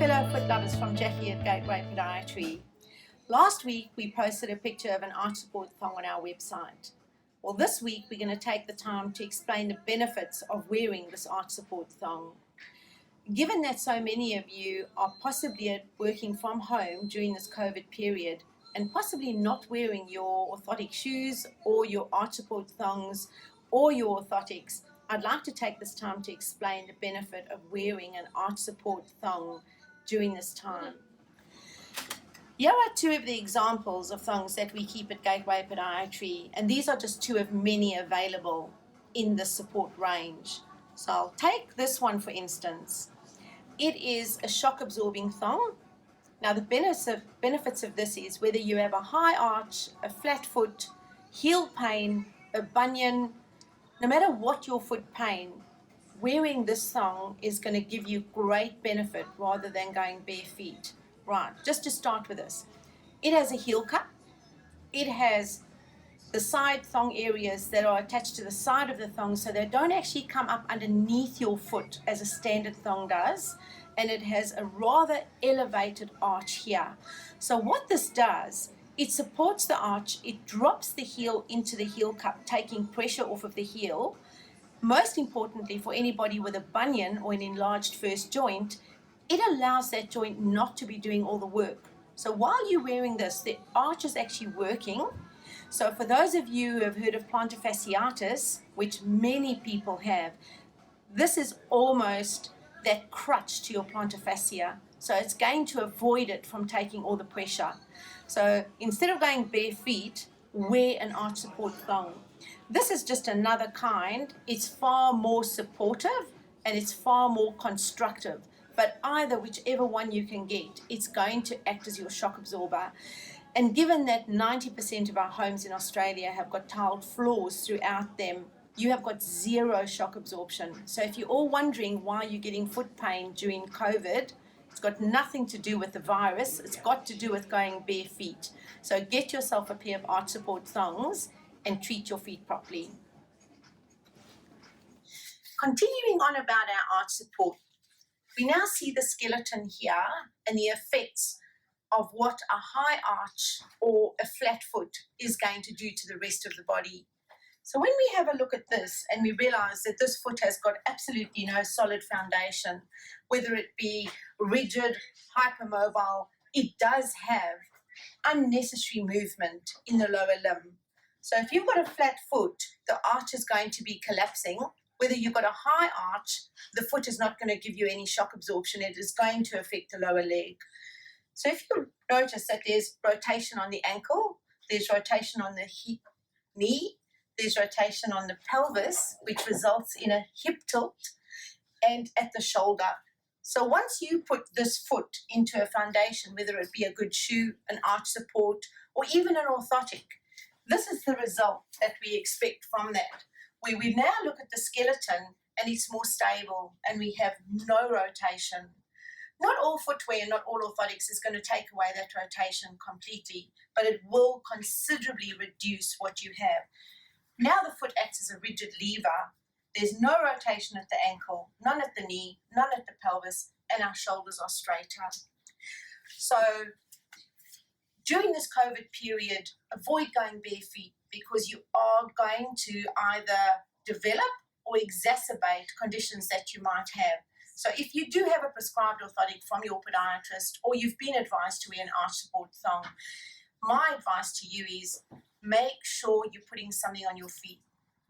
fellow foot lovers, from Jackie at Gait Way Podiatry. Last week we posted a picture of an arch support thong on our website. Well, this week we're going to take the time to explain the benefits of wearing this arch support thong. Given that so many of you are possibly working from home during this COVID period and possibly not wearing your orthotic shoes or your arch support thongs or your orthotics, I'd like to take this time to explain the benefit of wearing an arch support thong during this time. Here are two of the examples of thongs that we keep at Gait Way Podiatry, and these are just two of many available in the support range. So I'll take this one for instance. It is a shock absorbing thong. Now the benefits of this is whether you have a high arch, a flat foot, heel pain, a bunion, no matter what your foot pain, wearing this thong is going to give you great benefit rather than going bare feet. Right, just to start with this, it has a heel cup, it has the side thong areas that are attached to the side of the thong so they don't actually come up underneath your foot as a standard thong does, and it has a rather elevated arch here. So what this does, it supports the arch, it drops the heel into the heel cup, taking pressure off of the heel. Most importantly, for anybody with a bunion or an enlarged first joint, it allows that joint not to be doing all the work. So while you're wearing this, the arch is actually working. So for those of you who have heard of plantar fasciitis, which many people have, this is almost that crutch to your plantar fascia. So it's going to avoid it from taking all the pressure. So instead of going bare feet, wear an arch support thong. This is just another kind. It's far more supportive and it's far more constructive. But whichever one you can get, it's going to act as your shock absorber. And given that 90% of our homes in Australia have got tiled floors throughout them, you have got zero shock absorption. So if you're all wondering why you're getting foot pain during COVID, it's got nothing to do with the virus. It's got to do with going bare feet. So get yourself a pair of arch support thongs and treat your feet properly. Continuing on about our arch support, we now see the skeleton here and the effects of what a high arch or a flat foot is going to do to the rest of the body. So when we have a look at this and we realize that this foot has got absolutely no solid foundation, whether it be rigid, hypermobile, it does have unnecessary movement in the lower limb. So if you've got a flat foot, the arch is going to be collapsing. Whether you've got a high arch, the foot is not going to give you any shock absorption. It is going to affect the lower leg. So if you notice that there's rotation on the ankle, there's rotation on the knee, there's rotation on the pelvis, which results in a hip tilt, and at the shoulder. So once you put this foot into a foundation, whether it be a good shoe, an arch support, or even an orthotic, this is the result that we expect from that, where we now look at the skeleton and it's more stable and we have no rotation. Not all footwear, not all orthotics is going to take away that rotation completely, but it will considerably reduce what you have. Now the foot acts as a rigid lever. There's no rotation at the ankle, none at the knee, none at the pelvis, and our shoulders are straighter. So during this COVID period, avoid going bare feet because you are going to either develop or exacerbate conditions that you might have. So if you do have a prescribed orthotic from your podiatrist or you've been advised to wear an arch support thong, my advice to you is make sure you're putting something on your feet.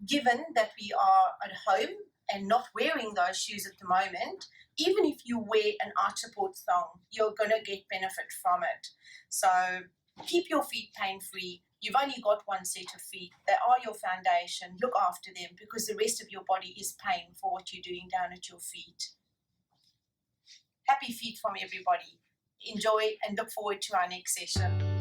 Given that we are at home and not wearing those shoes at the moment, even if you wear an arch support thong, you're going to get benefit from it. So keep your feet pain-free. You've only got one set of feet. They are your foundation. Look after them because the rest of your body is paying for what you're doing down at your feet. Happy feet from everybody. Enjoy and look forward to our next session.